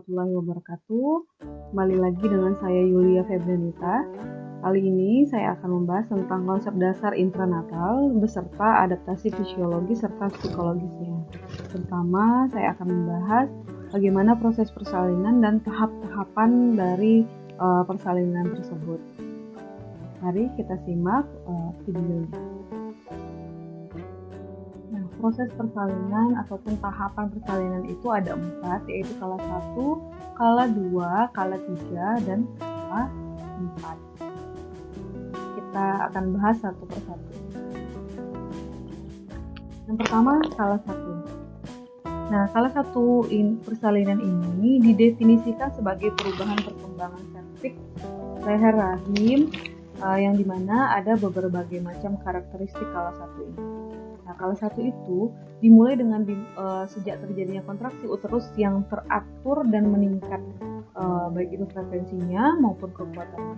warahmatullahi wabarakatuh. Kembali lagi dengan saya Yulia Febrianita. Kali ini saya akan membahas tentang konsep dasar intranatal beserta adaptasi fisiologi serta psikologisnya. Pertama, saya akan membahas bagaimana proses persalinan dan tahap-tahapan dari persalinan tersebut. Mari kita simak videonya. Proses persalinan ataupun tahapan persalinan itu ada 4, yaitu kala 1, kala 2, kala 3, dan kala 4. Kita akan bahas satu persatu. Yang pertama, kala 1. Nah, kala 1 persalinan ini didefinisikan sebagai perubahan perkembangan serviks leher rahim yang dimana ada berbagai macam karakteristik kala 1 ini. Nah, kala 1 itu dimulai dengan sejak terjadinya kontraksi uterus yang teratur dan meningkat, baik itu frekuensinya maupun kekuatannya,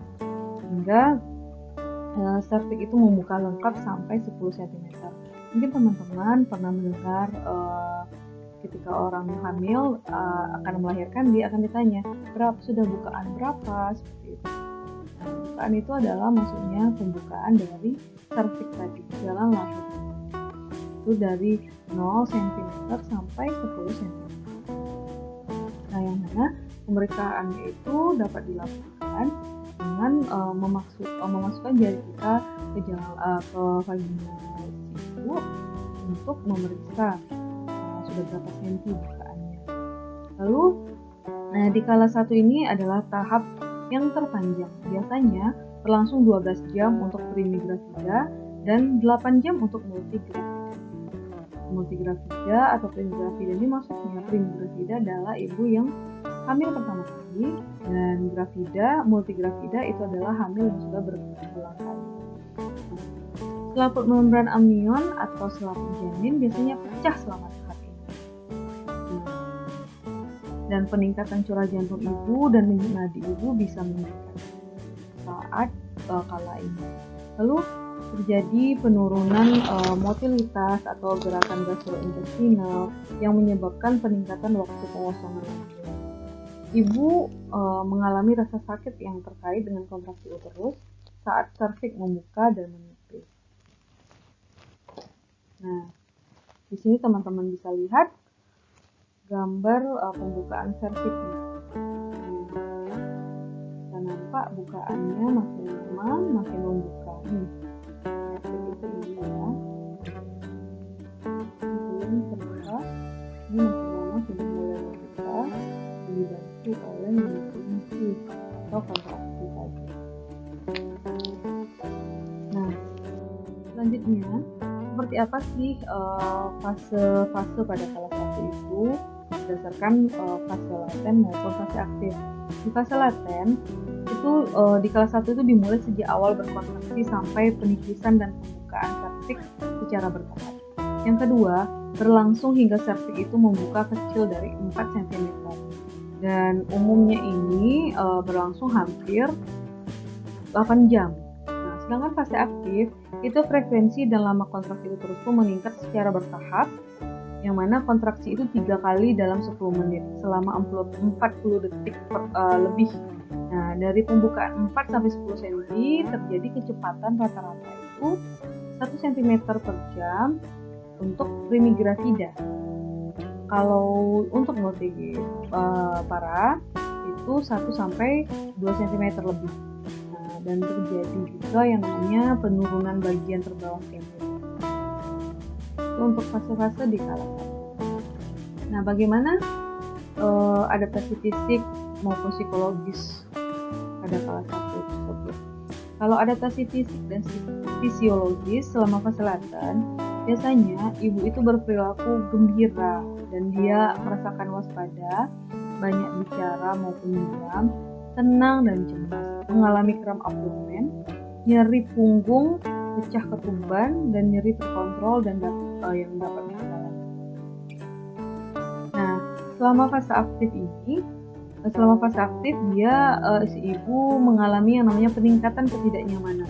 hingga serviks itu membuka lengkap sampai 10 cm. Mungkin teman-teman pernah mendengar ketika orang hamil akan melahirkan, dia akan ditanya sudah bukaan berapa, seperti itu. Nah, bukaan itu adalah maksudnya pembukaan dari serviks tadi, jalan lahir. Dari 0 cm sampai 10 cm. Nah, yang mana pemeriksaannya itu dapat dilakukan dengan memasukkan jari kita ke vagina ibu untuk memeriksa sudah berapa senti bukaannya. Lalu, di kala 1 ini adalah tahap yang terpanjang. Biasanya berlangsung 12 jam untuk primigravida dan 8 jam untuk multigravida. Multigravida atau primigravida ini maksudnya primigravida adalah ibu yang hamil pertama kali, dan multigravida itu adalah hamil yang sudah berulang kali. Selaput membran amnion atau selaput janin biasanya pecah selama tahap ini. Dan peningkatan curah jantung ibu dan denyut nadi ibu bisa meningkat saat kala ini. Lalu terjadi penurunan motilitas atau gerakan gastrointestinal yang menyebabkan peningkatan waktu pengosongan lambung. Ibu mengalami rasa sakit yang terkait dengan kontraksi uterus saat serviks membuka dan menipis. Nah, di sini teman-teman bisa lihat gambar pembukaan serviks. Bisa nampak bukaannya makin lama makin membuka. Ini masih lama sudah mulai membuka, dibantu oleh manipulasi atau kontraksi tadi. Nah, selanjutnya seperti apa sih fase pada kala 1 itu berdasarkan fase laten maupun fase aktif. Di fase laten itu di kala 1 itu dimulai sejak awal berkontraksi sampai penipisan dan pembukaan serviks secara bertahap. Yang kedua, berlangsung hingga serviks itu membuka kecil dari 4 cm. Dan umumnya ini berlangsung hampir 8 jam. Nah, sedangkan fase aktif itu frekuensi dan lama kontraksi uterus pun meningkat secara bertahap, yang mana kontraksi itu 3 kali dalam 10 menit selama 40 detik lebih. Nah, dari pembukaan 4 sampai 10 cm terjadi kecepatan rata-rata itu 1 cm per jam untuk primigravida. Kalau untuk multigravida itu 1 sampai 2 cm lebih. Nah, dan terjadi juga yang namanya penurunan bagian terbawah kemih. Itu untuk fase-fase di kala 1. Nah, bagaimana adaptasi fisik maupun psikologis pada kala 1 tersebut? Kalau adaptasi fisik dan fisiologis selama fase laten, biasanya ibu itu berperilaku gembira dan dia merasakan waspada, banyak bicara maupun diam, tenang dan cemas, mengalami kram abdomen, nyeri punggung, pecah ketumban, dan nyeri terkontrol dan yang dapat berjalan. Nah, selama fase aktif si ibu mengalami yang namanya peningkatan ketidaknyamanan.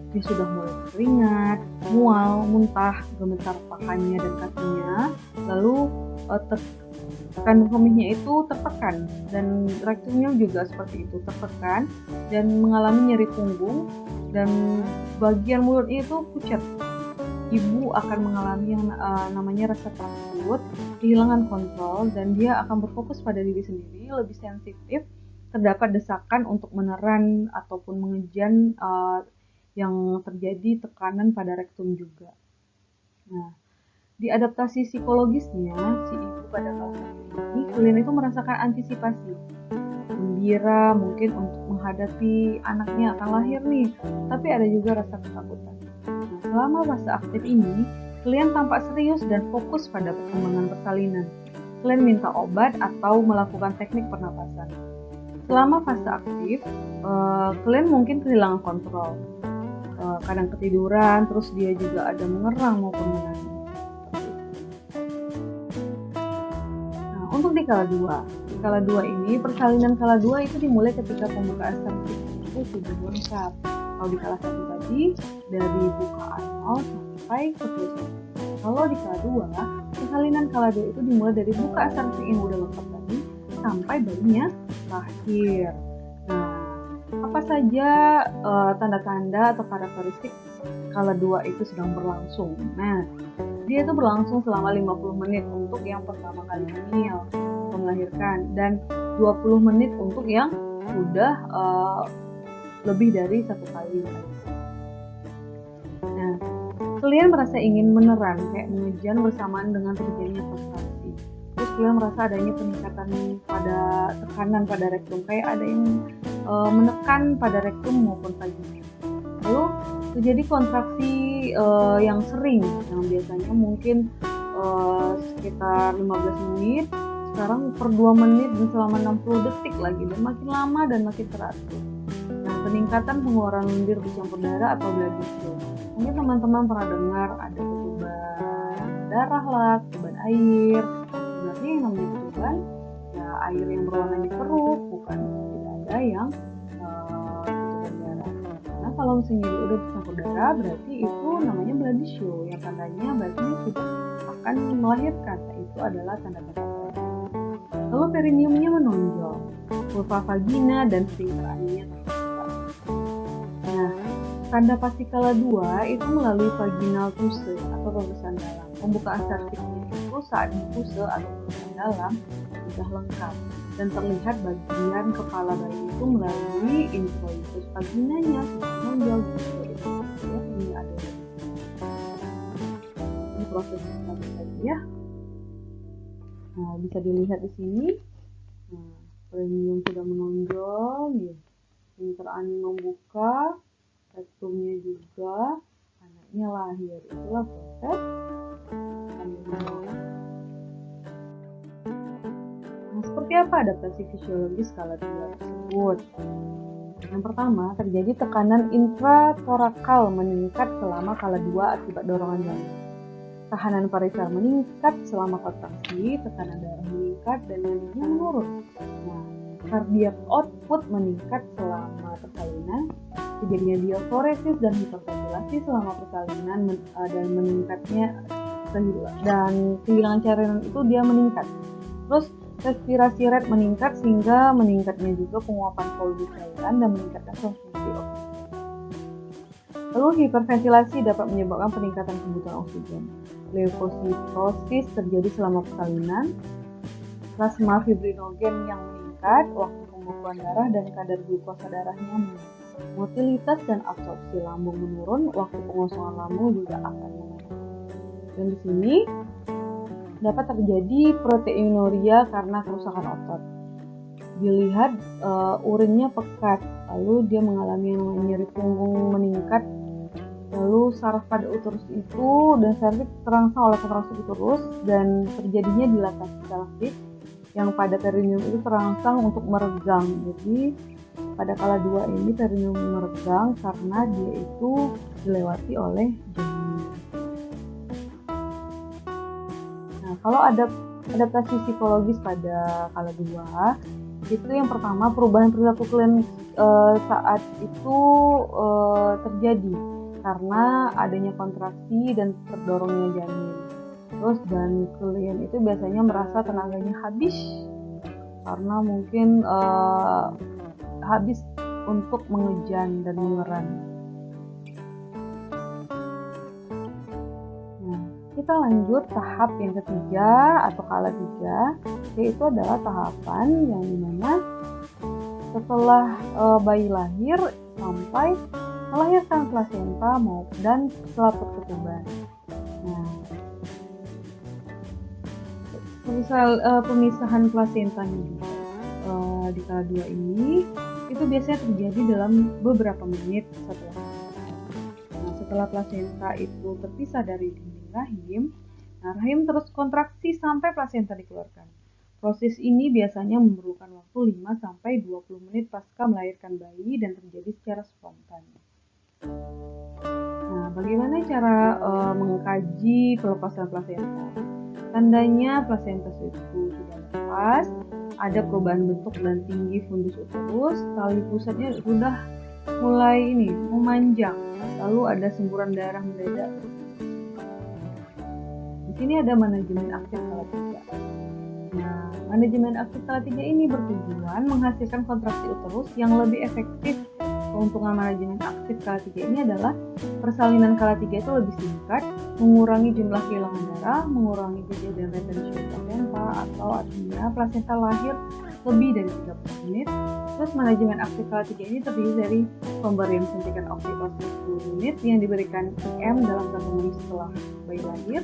Dia sudah mulai keringat, mual, muntah, gemetar pahanya dan kakinya, lalu kandung kemihnya itu tertekan dan rektumnya juga seperti itu tertekan dan mengalami nyeri punggung dan bagian mulutnya itu pucat. Ibu akan mengalami yang namanya rasa takut, kehilangan kontrol, dan dia akan berfokus pada diri sendiri, lebih sensitif, terdapat desakan untuk meneran ataupun mengejan yang terjadi tekanan pada rektum juga. Nah, di adaptasi psikologisnya, si ibu pada kasus ini, klien itu merasakan antisipasi, gembira mungkin untuk menghadapi anaknya akan lahir nih, tapi ada juga rasa ketakutan. Nah, selama fase aktif ini, klien tampak serius dan fokus pada perkembangan persalinan. Klien minta obat atau melakukan teknik pernapasan. Selama fase aktif, klien mungkin kehilangan kontrol, kadang ketiduran, terus dia juga ada mengerang maupun menangis. Nah, untuk di kala 2 ini, persalinan kala 2 itu dimulai ketika pembukaan cervix itu sudah lengkap. Kalau di kala 1 tadi, dari bukaan 0 sampai ke selesai. Kalau di kala 2, persalinan kala 2 itu dimulai dari bukaan cervix yang udah lengkap tadi sampai bayinya lahir. Nah, apa saja tanda-tanda atau karakteristik kala 2 itu sedang berlangsung? Nah, dia itu berlangsung selama 50 menit untuk yang pertama kali hamil, melahirkan, dan 20 menit untuk yang sudah lebih dari 1 kali. Nah, klien merasa ingin meneran, kayak mengejan bersamaan dengan terjadinya kontraksi. Terus klien merasa adanya peningkatan pada tekanan pada rektum, kayak ada yang menekan pada rektum maupun vagina. Lalu terjadi kontraksi yang sering, yang biasanya mungkin sekitar 15 menit, sekarang per 2 menit dan selama 60 detik lagi, dan makin lama dan makin teratur. Nah, peningkatan pengeluaran lendir bercampur darah atau blood flow. Mungkin teman-teman pernah dengar ada ketuban darah lah, ketuban air. Sebenarnya yang namanya ketuban, ya air yang berwarna keruh, bukan tidak ada yang ketuban darah. Nah, kalau misalnya dia udah bercampur darah, berarti itu namanya blood show, yang tandanya berarti sudah akan melahirkan. Nah, itu adalah tanda-tanda. Lalu perineumnya menonjol, vulva vagina dan sphincter aninya terbuka. Nah, tanda pasti kala 2 itu melalui vaginal puse atau pemeriksaan dalam. Pembukaan serviksnya itu saat puse atau pemeriksaan dalam sudah lengkap dan terlihat bagian kepala bayi itu melalui introitus vaginanya sudah menonjol gitu. Ya, ini ada ini proses tadi ya. Nah, bisa dilihat di sini. Nah, perineum sudah menonjol, nih. Sphincter ani membuka, rektumnya juga, anaknya lahir. Itulah proses kandungan. Nah, seperti apa adaptasi fisiologis kala 2 tersebut? Yang pertama, terjadi tekanan intratorakal meningkat selama kala 2 akibat dorongan janin. Tahanan parisel meningkat selama kontraksi, tekanan darah meningkat, dan nadinya menurun. Nah, cardiac output meningkat selama persalinan, terjadinya diaforesis dan hiperventilasi selama persalinan dan meningkatnya dan kehilangan cairan itu dia meningkat. Terus respirasi rate meningkat sehingga meningkatnya juga penguapan volume cairan dan meningkatkan konsumsi oksigen. Lalu hiperventilasi dapat menyebabkan peningkatan kebutuhan oksigen. Leukositosis terjadi selama persalinan. Plasma fibrinogen yang meningkat waktu pembekuan darah dan kadar glukosa darahnya meningkat. Motilitas dan absorpsi lambung menurun, waktu pengosongan lambung juga akan menurun. Dan di sini dapat terjadi proteinuria karena kerusakan otot. Dilihat urinnya pekat, lalu dia mengalami yang namanya nyeri punggung meningkat, lalu saraf pada uterus itu dan serviks terangsang oleh kontraksi uterus dan terjadinya dilatasi pelvis yang pada perineum itu terangsang untuk meregang. Jadi pada kala 2 ini perineum meregang karena dia itu dilewati oleh janin. Nah, kalau ada adaptasi psikologis pada kala 2, itu yang pertama perubahan perilaku klien saat itu terjadi karena adanya kontraksi dan terdorongnya janin. Terus dan klien itu biasanya merasa tenaganya habis karena mungkin habis untuk mengejan dan mengeran. Nah, kita lanjut tahap yang ketiga atau kala 3, yaitu adalah tahapan yang dimana setelah bayi lahir sampai melahirkan plasenta dan selaput ketuban. Nah, pemisahan plasentanya di kala 2 ini itu biasanya terjadi dalam beberapa menit setelah. Nah, setelah plasenta itu terpisah dari dinding rahim, rahim terus kontraksi sampai plasenta dikeluarkan. Proses ini biasanya memerlukan waktu 5-20 menit pasca melahirkan bayi dan terjadi secara spontan. Nah, bagaimana cara mengkaji pelepasan plasenta? Tandanya plasenta itu sudah lepas, ada perubahan bentuk dan tinggi fundus uterus, tali pusatnya sudah mulai memanjang, lalu ada semburan darah mendadak. Di sini ada manajemen aktif kala 3. Nah, manajemen aktif kala 3 ini bertujuan menghasilkan kontraksi uterus yang lebih efektif. Keuntungan manajemen aktif kala 3 ini adalah persalinan kala 3 itu lebih singkat, mengurangi jumlah kehilangan darah, mengurangi kejadian retention plasenta atau artinya plasenta lahir lebih dari 30 menit. Terus manajemen aktif kala 3 ini terdiri dari pemberian suntikan oksitosin 10 unit yang diberikan IM dalam 1 menit setelah bayi lahir,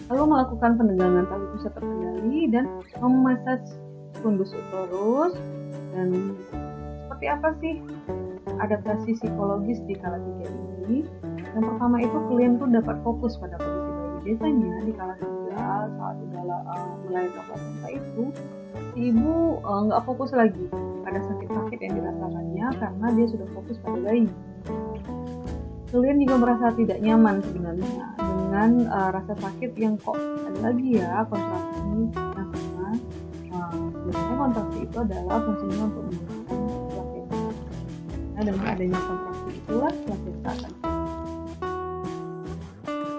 lalu melakukan penegangan tali pusat terkendali dan memasaj fundus uterus. Dan seperti apa sih adaptasi psikologis di kala 3 ini? Yang pertama itu klien tuh dapat fokus pada kondisi bayi. Biasanya di kala 3 saat udah melahirkan plasenta itu si ibu nggak fokus lagi pada sakit-sakit yang dirasakannya karena dia sudah fokus pada bayi. Klien juga merasa tidak nyaman sebenarnya dengan rasa sakit yang kok ada lagi ya kontraksi. Nah, karena biasanya kontraksi itu adalah fungsinya untuk menurunkan plasenta. Nah, dengan adanya kontraksi itulah plasenta akan.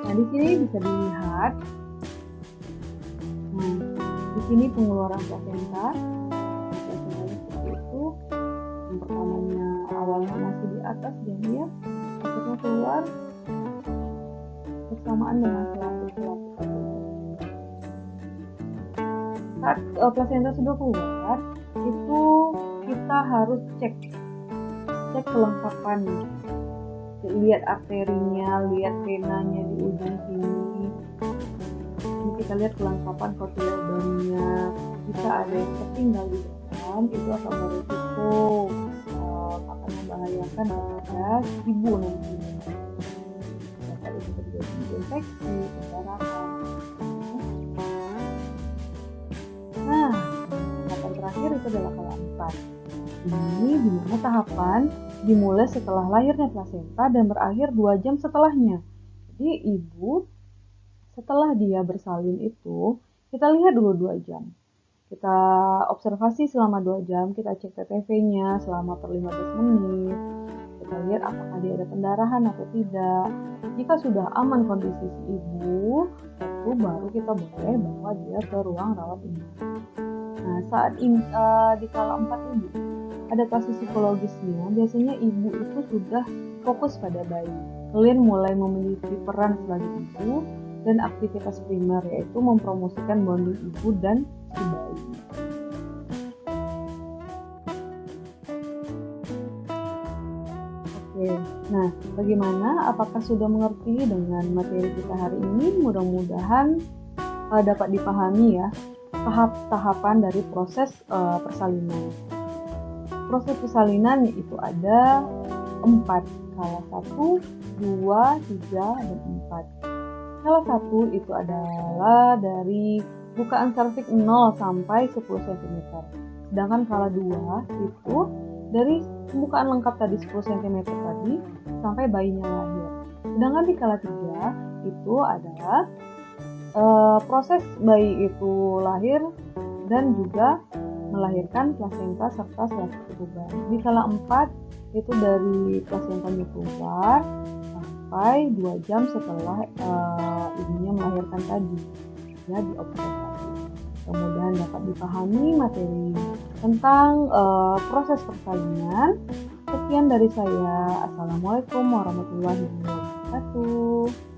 Nah, di sini bisa dilihat. Nah, di sini pengeluaran plasenta. Plasentanya seperti itu. Yang pertamanya awalnya masih di atas dan dia akhirnya keluar bersamaan dengan selaput. Saat plasenta sudah keluar, itu kita harus cek kelengkapan, lihat arterinya, lihat venanya di ujung sini. Ini kita lihat kelengkapan kotiledomnya. Jika ada yang tertinggal di dalam, itu akan berisiko akan membahayakan terhadap ibu nantinya. Kalau itu terjadi infeksi, pendarahan. Nah, tahapan terakhir itu adalah kala 4. Ini dimana tahapan dimulai setelah lahirnya plasenta dan berakhir 2 jam setelahnya. Jadi ibu setelah dia bersalin itu, kita lihat dulu 2 jam. Kita observasi selama 2 jam, kita cek TTV-nya selama per 15 menit. Kita lihat apakah dia ada pendarahan atau tidak. Jika sudah aman kondisi si ibu, itu baru kita boleh bawa dia ke ruang rawat inap. Nah, saat di kala 4 ini, adaptasi psikologisnya biasanya ibu itu sudah fokus pada bayi. Klien mulai memiliki peran sebagai ibu dan aktivitas primer yaitu mempromosikan bonding ibu dan si bayi. Oke, nah bagaimana? Apakah sudah mengerti dengan materi kita hari ini? Mudah-mudahan dapat dipahami ya tahap-tahapan dari proses persalinan. Proses persalinan itu ada 4, kala 1, 2, 3, dan 4. Kala 1 itu adalah dari bukaan serviks 0 sampai 10 cm. Sedangkan kala 2 itu dari pembukaan lengkap tadi 10 cm tadi sampai bayinya lahir. Sedangkan di kala 3 itu adalah proses bayi itu lahir dan juga melahirkan plasenta serta selaput ketuban. Di kala 4 itu dari plasentanya keluar sampai 2 jam setelah ibunya melahirkan tadi, ya diobservasi. Kemudian dapat dipahami materi tentang proses persalinan. Sekian dari saya. Assalamualaikum warahmatullahi wabarakatuh.